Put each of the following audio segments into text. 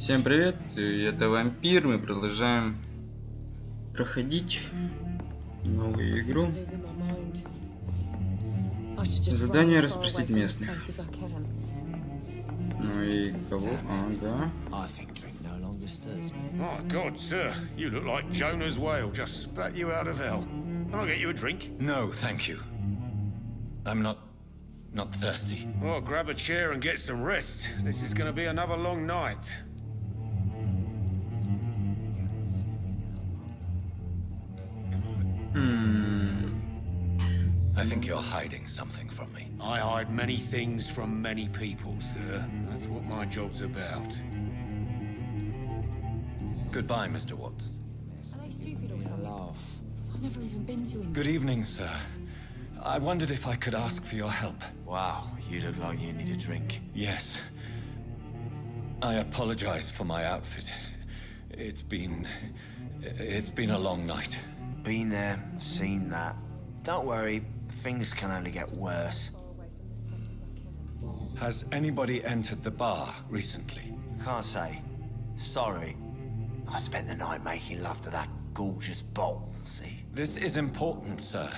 Всем привет, это Вампир, мы продолжаем проходить новую игру. Задание расспросить местных. Ну и кого? Ага. My God, sir, you look like Jonah's whale just spat you out of hell. Can I get you a drink? No, thank you. I'm not thirsty. Well, grab a chair and get some rest. This is going to be another long night. I think you're hiding something from me. I hide many things from many people, sir. That's what my job's about. Goodbye, Mr. Watts. Are they stupid or something? I've never even been to England. Good evening, sir. I wondered if I could ask for your help. Wow, you look like you need a drink. Yes. I apologize for my outfit. It's been a long night. Been there, seen that. Don't worry, things can only get worse. Has anybody entered the bar recently? Can't say. Sorry. I spent the night making love to that gorgeous bottle, see? This is important, sir.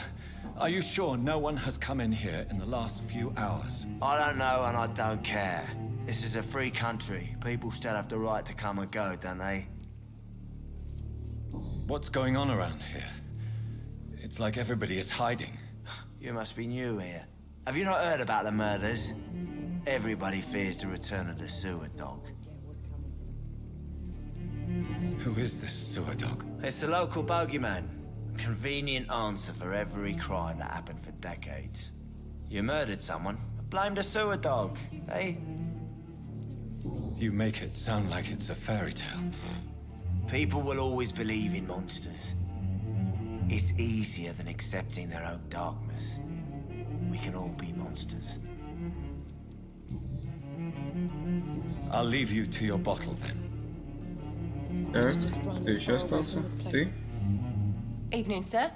Are you sure no one has come in here in the last few hours? I don't know and I don't care. This is a free country. People still have the right to come and go, don't they? What's going on around here? It's like everybody is hiding. You must be new here. Have you not heard about the murders? Everybody fears the return of the sewer dog. Who is this sewer dog? It's the local bogeyman. Convenient answer for every crime that happened for decades. You murdered someone, blame the sewer dog, eh? You make it sound like it's a fairy tale. People will always believe in monsters. It's easier than accepting their own darkness. We can all be monsters. I'll leave you to your bottle then. Так, кто еще остался? Ты? Evening, sir.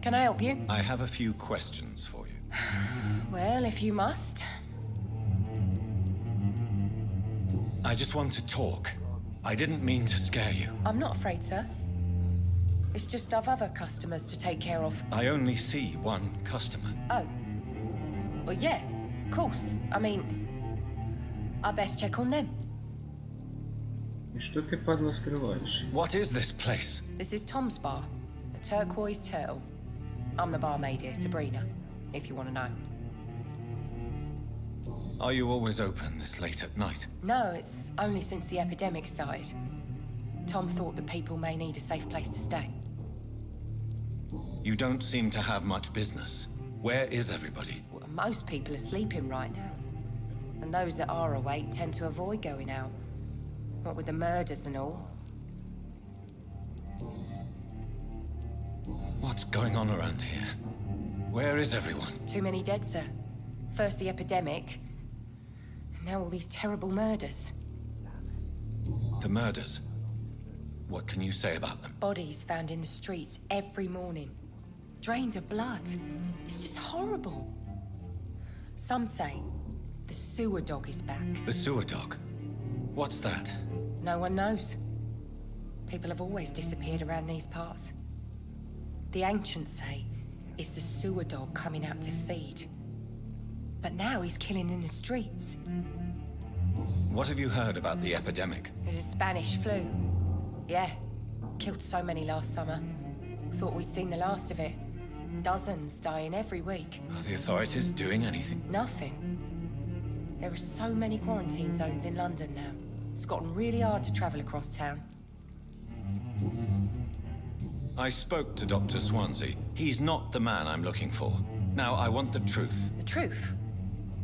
Can I help you? I have a few questions for you. Well, if you must. I just want to talk. I didn't mean to scare you. I'm not afraid, sir. It's just I've other customers to take care of. I only see one customer. Oh. Well, yeah, of course. I mean, I best check on them. И что ты, падла, скрываешь? What is this place? This is Tom's bar, the Turquoise Turtle. I'm the barmaid here, Sabrina, if you want to know. Are you always open this late at night? No, it's only since the epidemic started. Tom thought that people may need a safe place to stay. You don't seem to have much business. Where is everybody? Well, most people are sleeping right now. And those that are awake tend to avoid going out. What with the murders and all. What's going on around here? Where is everyone? Too many dead, sir. First the epidemic, and now all these terrible murders. The murders. What can you say about them? Bodies found in the streets every morning. Drained of blood. It's just horrible. Some say the sewer dog is back. The sewer dog. What's that? No one knows. People have always disappeared around these parts. The ancients say it's the sewer dog coming out to feed. But now he's killing in the streets. What have you heard about the epidemic? There's a Spanish flu. Yeah, killed so many last summer. Thought we'd seen the last of it. Dozens dying every week. Are the authorities doing anything? Nothing. There are so many quarantine zones in London now. It's gotten really hard to travel across town. I spoke to Dr. Swansea. He's not the man I'm looking for. Now, I want the truth. The truth?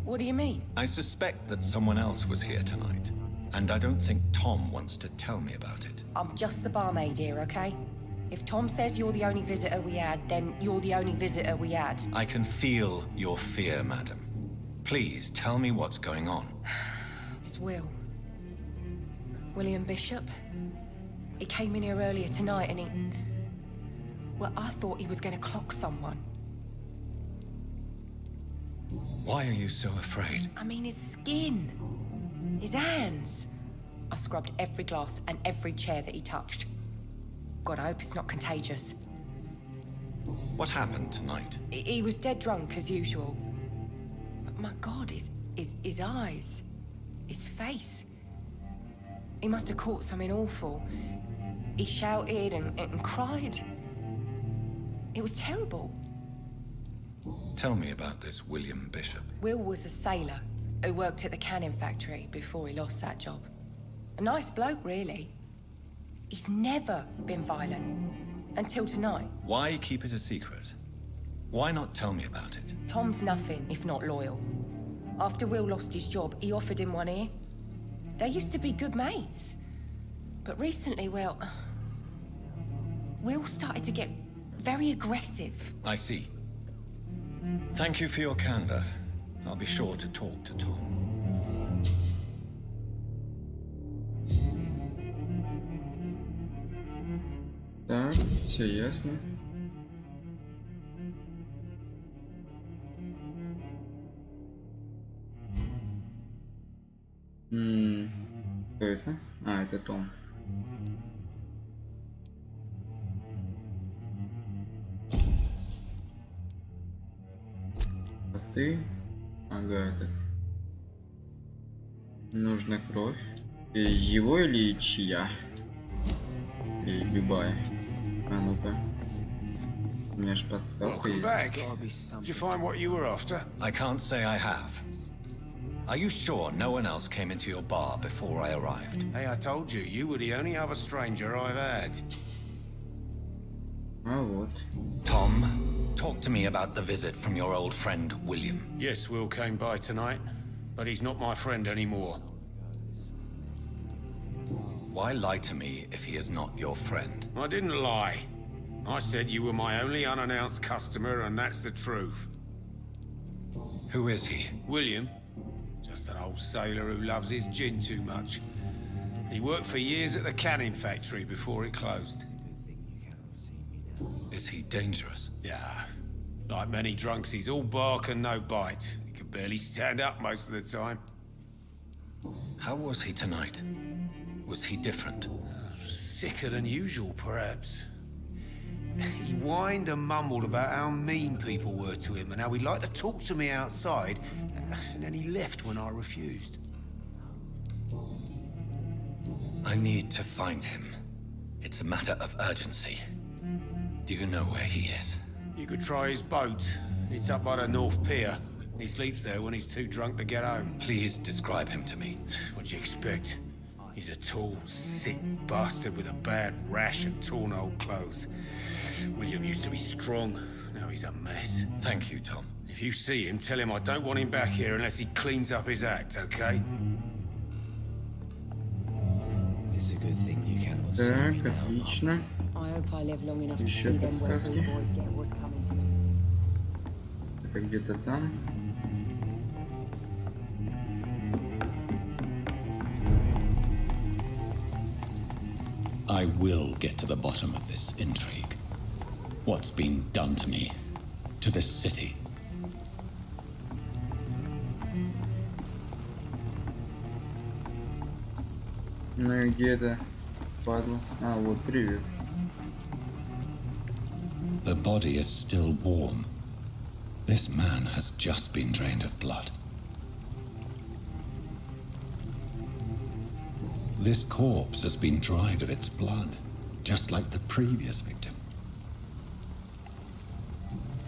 What do you mean? I suspect that someone else was here tonight, and I don't think Tom wants to tell me about it. I'm just the barmaid here, okay? If Tom says you're the only visitor we had, then you're the only visitor we had. I can feel your fear, madam. Please tell me what's going on. It's Will. William Bishop. He came in here earlier tonight and he... Well, I thought he was going to clock someone. Why are you so afraid? I mean, his skin. His hands. I scrubbed every glass and every chair that he touched. God, I hope it's not contagious. What happened tonight? He was dead drunk as usual. But my God, his eyes, his face. He must have caught something awful. He shouted and cried. It was terrible. Tell me about this William Bishop. Will was a sailor who worked at the canning factory before he lost that job. A nice bloke, really. He's never been violent. Until tonight. Why keep it a secret? Why not tell me about it? Tom's nothing if not loyal. After Will lost his job, he offered him one ear. They used to be good mates. But recently, well, Will started to get very aggressive. I see. Thank you for your candor. I'll be sure to talk to Tom. Так, все ясно. Кто это? А, это Том. А ты? Ага, это. Нужна кровь. Его или чья? Или любая. А ну-ка. У меня ж подсказка Welcome есть. back. Did you find what you were after? I can't say I have. Are you sure no one else came into your bar before I arrived? Hey, I told you, you were the only other stranger I've had. А вот. Tom, talk to me about the visit from your old friend, William. Yes, Will came by tonight, but he's not my friend anymore. Why lie to me if he is not your friend? I didn't lie. I said you were my only unannounced customer, and that's the truth. Who is he? William, just an old sailor who loves his gin too much. He worked for years at the canning factory before it closed. Is he dangerous? Yeah, like many drunks, he's all bark and no bite. He can barely stand up most of the time. How was he tonight? Was he different? Sicker than usual, perhaps. He whined and mumbled about how mean people were to him and how he'd like to talk to me outside, and then he left when I refused. I need to find him. It's a matter of urgency. Do you know where he is? You could try his boat. It's up by the North Pier. He sleeps there when he's too drunk to get home. Please describe him to me. What do you expect? He's a tall, sick bastard with a bad rash and torn old clothes. William used to be strong. Now he's a mess. Thank you, Tom. If you see him, tell him I don't want him back here unless he cleans up his act, okay? It's a good thing you cannot see Так, me now. отлично. I hope I live long enough to Еще see them подсказки. Vampyr boys get what's coming to them. Это где-то там. I will get to the bottom of this intrigue. What's been done to me, to this city. Ну и где это? Падла. А, вот, привет. The body is still warm. This man has just been drained of blood. This corpse has been dried of its blood, just like the previous victim.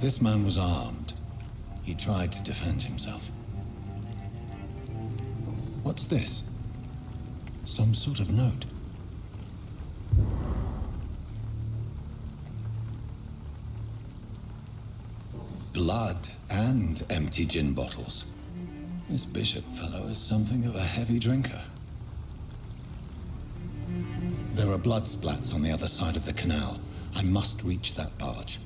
This man was armed. He tried to defend himself. What's this? Some sort of note. Blood and empty gin bottles. This Bishop fellow is something of a heavy drinker. There are blood splats on the other side of the canal. I must reach that barge.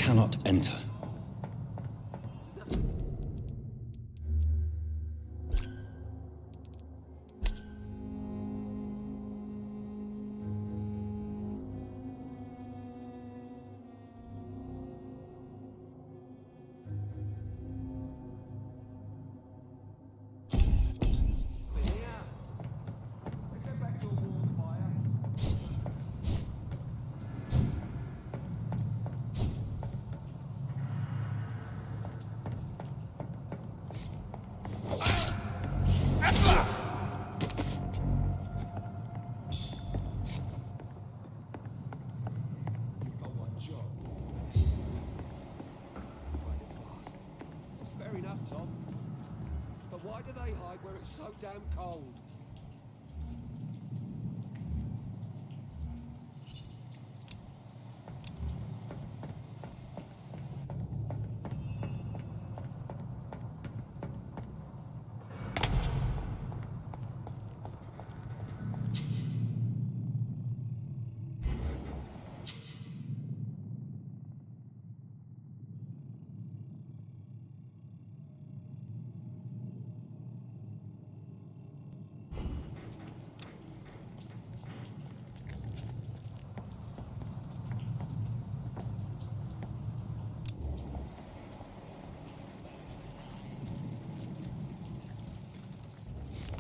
cannot enter. Fair enough, Tom. But why do they hide where it's so damn cold?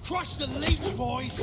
Crush the leech, boys!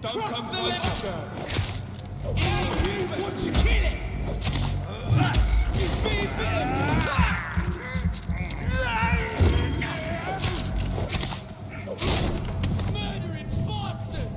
Don't come close, sir. Want to kill it? He's being bitten. Murdering bastard!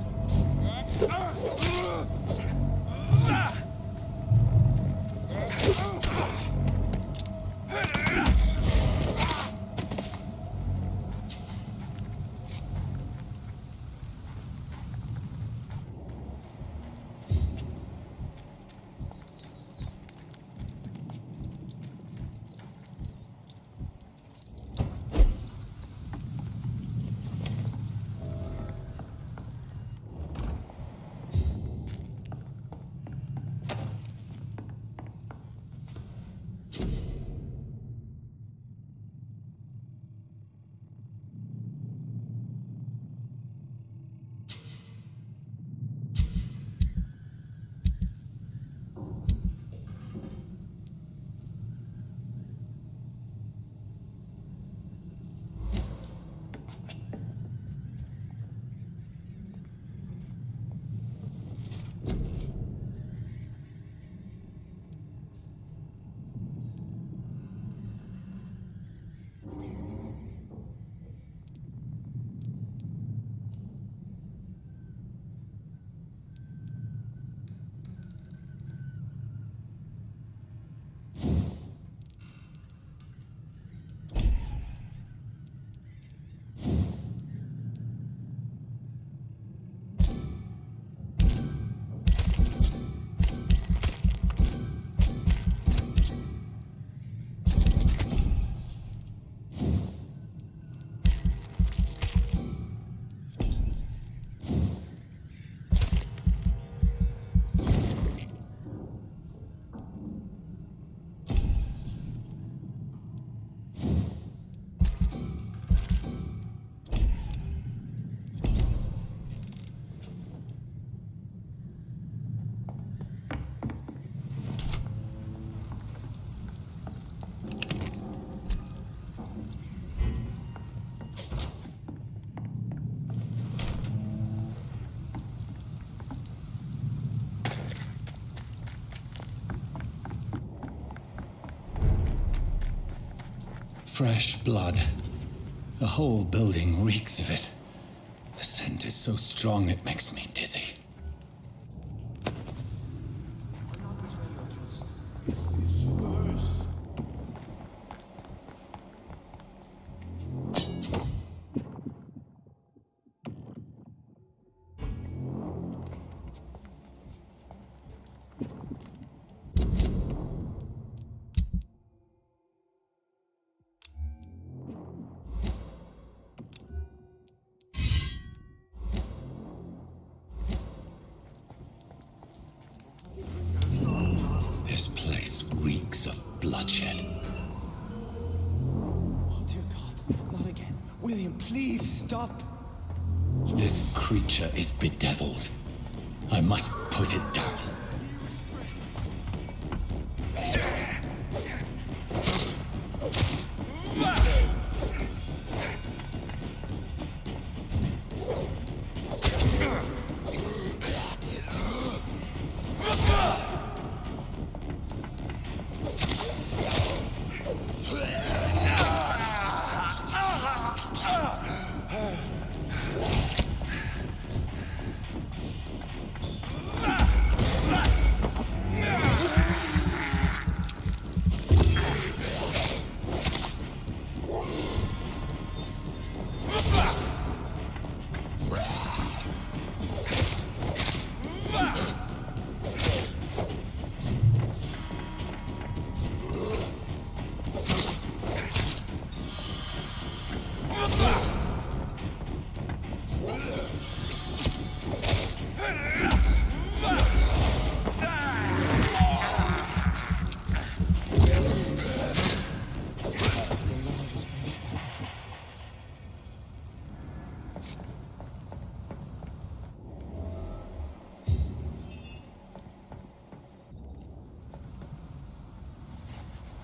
fresh blood. The whole building reeks of it. The scent is so strong it makes me dizzy. This place reeks of bloodshed. Oh, dear God, not again. William, please stop. This creature is bedeviled. I must put it down.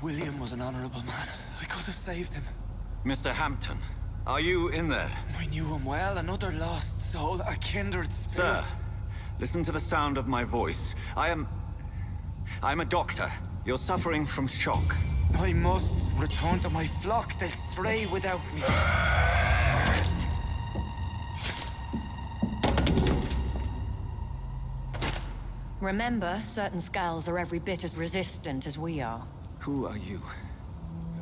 William was an honorable man. I could have saved him. Mr. Hampton, are you in there? I knew him well, another lost soul, a kindred spirit. Sir, listen to the sound of my voice. I'm a doctor. You're suffering from shock. I must return to my flock. They'll stray without me. Remember, certain skulls are every bit as resistant as we are. Who are you?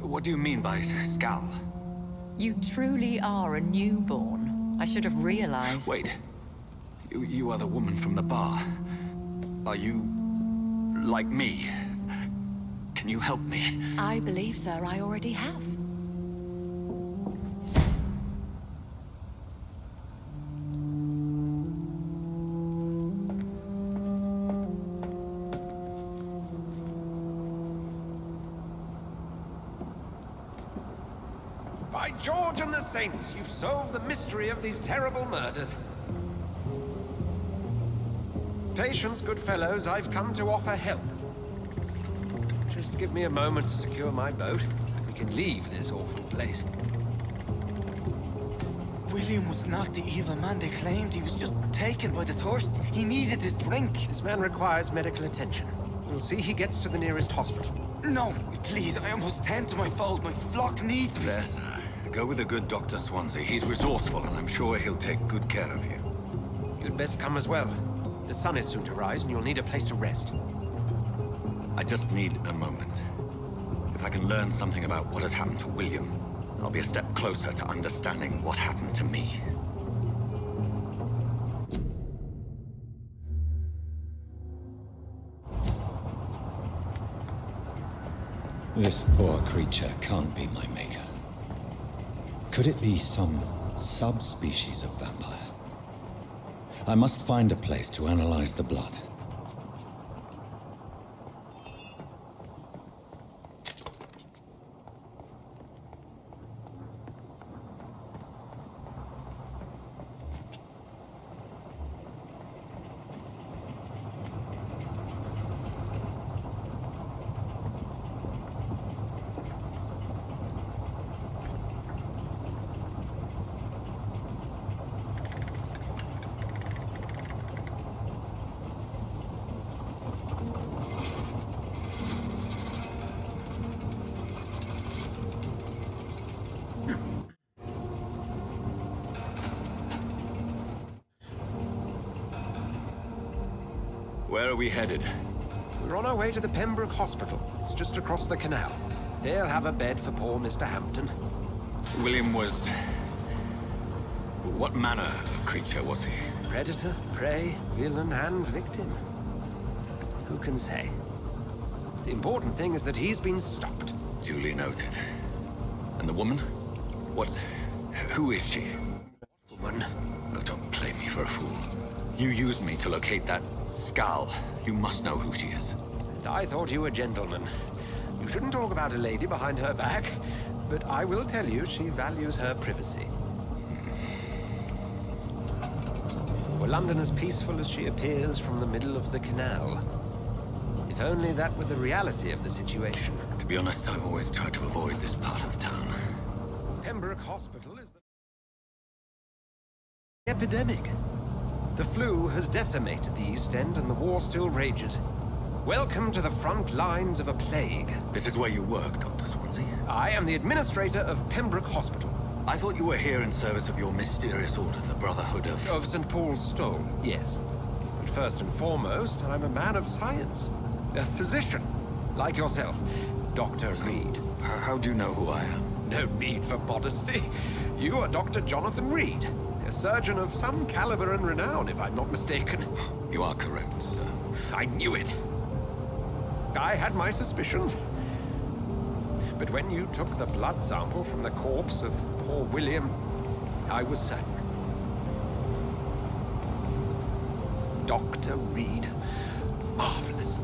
What do you mean by Skal? You truly are a newborn. I should have realized. Wait. You are the woman from the bar. Are you... like me? Can you help me? I believe, sir, I already have. By George and the Saints, you've solved the mystery of these terrible murders. Patience, good fellows, I've come to offer help. Just give me a moment to secure my boat. We can leave this awful place. William was not the evil man they claimed. He was just taken by the thirst. He needed his drink. This man requires medical attention. We'll see he gets to the nearest hospital. No, please, I must tend to my fold. My flock needs me. There, sir. Go with the good Dr. Swansea. He's resourceful, and I'm sure he'll take good care of you. You'd best come as well. The sun is soon to rise, and you'll need a place to rest. I just need a moment. If I can learn something about what has happened to William, I'll be a step closer to understanding what happened to me. This poor creature can't be my maker. Could it be some subspecies of vampire? I must find a place to analyze the blood. Where are we headed? We're on our way to the Pembroke Hospital. It's just across the canal. They'll have a bed for poor Mr. Hampton. William was... What manner of creature was he? Predator, prey, villain, and victim. Who can say? The important thing is that he's been stopped. Duly noted. And the woman? What... Who is she? Woman? Oh, don't play me for a fool. You used me to locate that skull. You must know who she is. And I thought you a gentleman. You shouldn't talk about a lady behind her back, but I will tell you she values her privacy. Were London as peaceful as she appears from the middle of the canal? If only that were the reality of the situation. To be honest, I've always tried to avoid this part of town. Pembroke Hospital is the epidemic. The flu has decimated the East End and the war still rages. Welcome to the front lines of a plague. This is where you work, Dr. Swansea? I am the administrator of Pembroke Hospital. I thought you were here in service of your mysterious order, the Brotherhood of... Of St. Paul's Stole, yes. But first and foremost, I'm a man of science. A physician, like yourself, Dr. Reed. How do you know who I am? No need for modesty. You are Dr. Jonathan Reed, a surgeon of some caliber and renown, if I'm not mistaken. You are correct, sir. I knew it. I had my suspicions. But when you took the blood sample from the corpse of poor William, I was certain. Dr. Reed. Marvelous.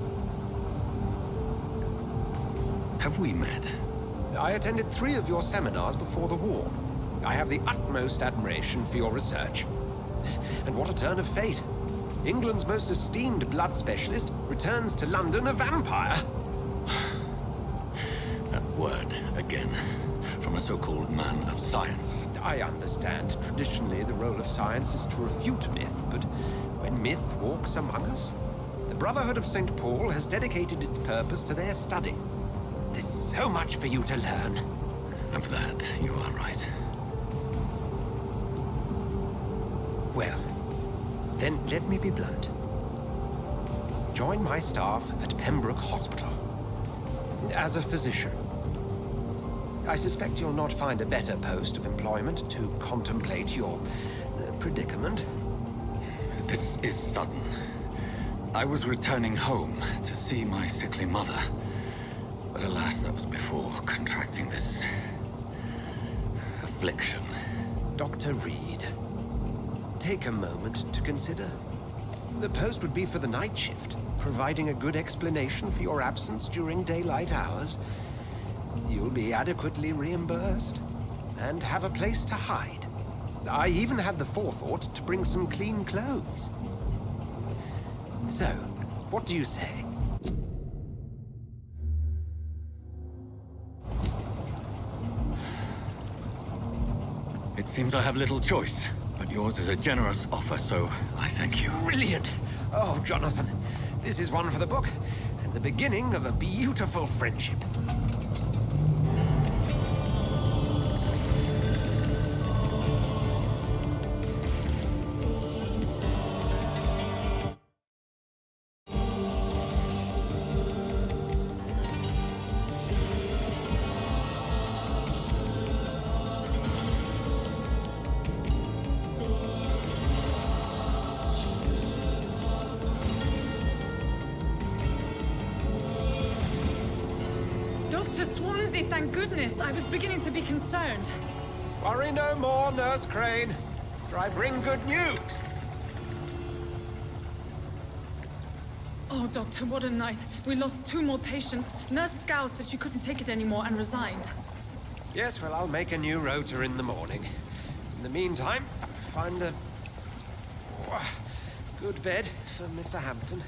Have we met? I attended 3 of your seminars before the war. I have the utmost admiration for your research. And what a turn of fate. England's most esteemed blood specialist returns to London a vampire. That word, again, from a so-called man of science. I understand. Traditionally, the role of science is to refute myth, but when myth walks among us, the Brotherhood of St. Paul has dedicated its purpose to their study. There's so much for you to learn. Of that, you are right. Well, then let me be blunt. Join my staff at Pembroke Hospital. As a physician. I suspect you'll not find a better post of employment to contemplate your predicament. This is sudden. I was returning home to see my sickly mother. But alas, that was before contracting this... affliction. Dr. Reed, take a moment to consider. The post would be for the night shift, providing a good explanation for your absence during daylight hours. You'll be adequately reimbursed, and have a place to hide. I even had the forethought to bring some clean clothes. So, what do you say? It seems I have little choice, but yours is a generous offer, so I thank you. Brilliant! Oh, Jonathan, this is one for the book, and the beginning of a beautiful friendship. Dr. Swansea, thank goodness. I was beginning to be concerned. Worry no more, Nurse Crane, for I bring good news. Oh, Doctor, what a night. We lost 2 more patients. Nurse Scowl said she couldn't take it anymore and resigned. Yes, well, I'll make a new rota in the morning. In the meantime, find a good bed for Mr. Hampton.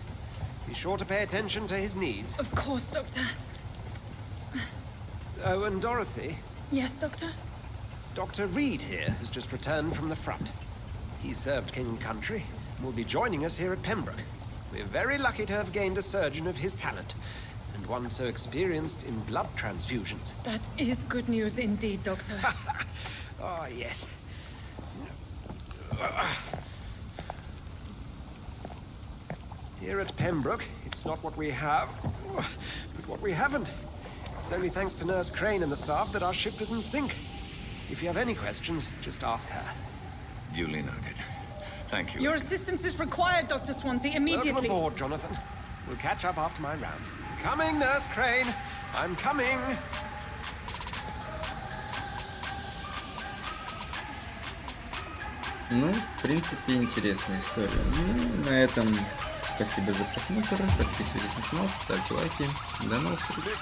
Be sure to pay attention to his needs. Of course, Doctor. Oh, and Dorothy, Yes, Doctor? Dr. Reed here has just returned from the front. He served King and Country and will be joining us here at Pembroke. We're very lucky to have gained a surgeon of his talent, and one so experienced in blood transfusions. That is good news indeed, Doctor. Oh, yes. Here at Pembroke, it's not what we have, but what we haven't. It's only thanks to Nurse Crane and the staff that our ship doesn't sink. If you have any questions, just ask her. Duly noted. Thank you. Your assistance is required, Dr. Swansea, immediately. Welcome aboard, Jonathan. We'll catch up after my rounds. Coming, Nurse Crane. I'm coming. Ну, в принципе, интересная история. Ну, на этом спасибо за просмотр. Подписывайтесь на канал, ставьте лайки. До новых встреч.